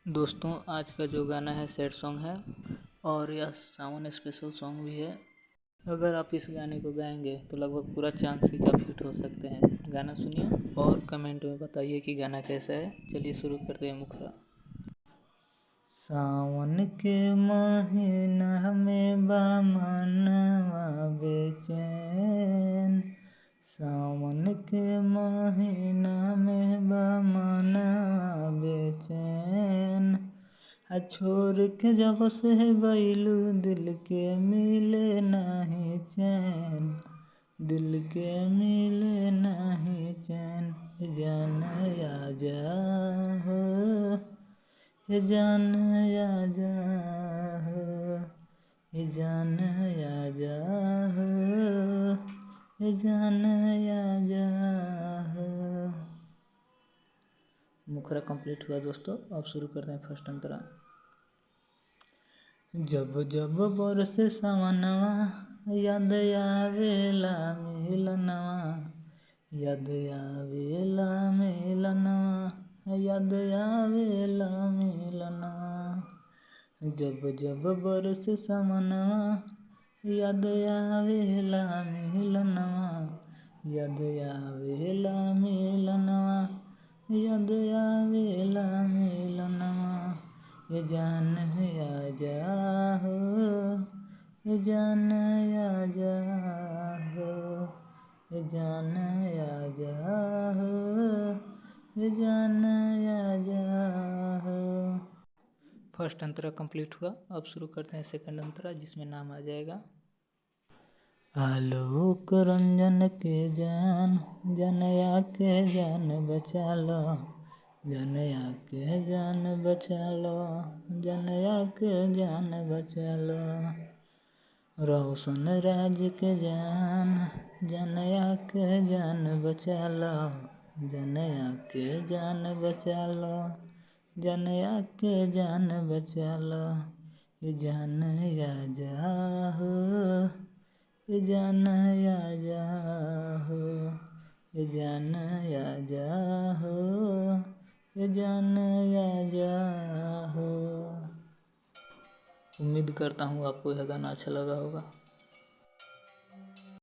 दोस्तों, आज का जो गाना है सैड सॉन्ग है और यह सावन स्पेशल सॉन्ग भी है। अगर आप इस गाने को गाएंगे तो लगभग पूरा चांस ही आप हिट हो सकते हैं। गाना सुनिए और कमेंट में बताइए कि गाना कैसा है। चलिए शुरू करते हैं। मुखरा। सावन के महीना में बा मनवा बेचैन, सावन के महीना में बा मनवा बेचैन, छोड़ के जब से गइलू दिल के मिले नाही चैन, दिल के मिले नाही चैन। जान आजा हो, जान आजा हो, जान आजा हो, जान आजा हो। मुखरा कंप्लीट हुआ दोस्तों। अब शुरू करते हैं फर्स्ट अंतरा। जब जब बरसे सावनवा, याद आवेला मिलनवा, याद आवेला मिलनवा, याद आवेला मिलनवा। जब जब बरसे सावनवा, याद आवेला मिलनवा, याद आवेला मिलनवा, याद आवेला मिलनवा। ये जान आजा हो, ये जान आजा हो, ये जान आजा हो, ये जान आजा हो। फर्स्ट अंतरा कंप्लीट हुआ। अब शुरू करते हैं सेकंड अंतरा, जिसमें नाम आ जाएगा आलोक रंजन के जान, जनया के जान बचा लो, जनया के जान बचा लो, जनया के जान बचा लो। रोशन राज के जान, जनया के जान बचा लो, जनया के जान बचा लो, जनया के जान बचा लो। ये जान आजा हो, ये जान आजा हो, ये जान आजा हो, ये जान आजा हो। उम्मीद करता हूँ आपको यह गाना अच्छा लगा होगा।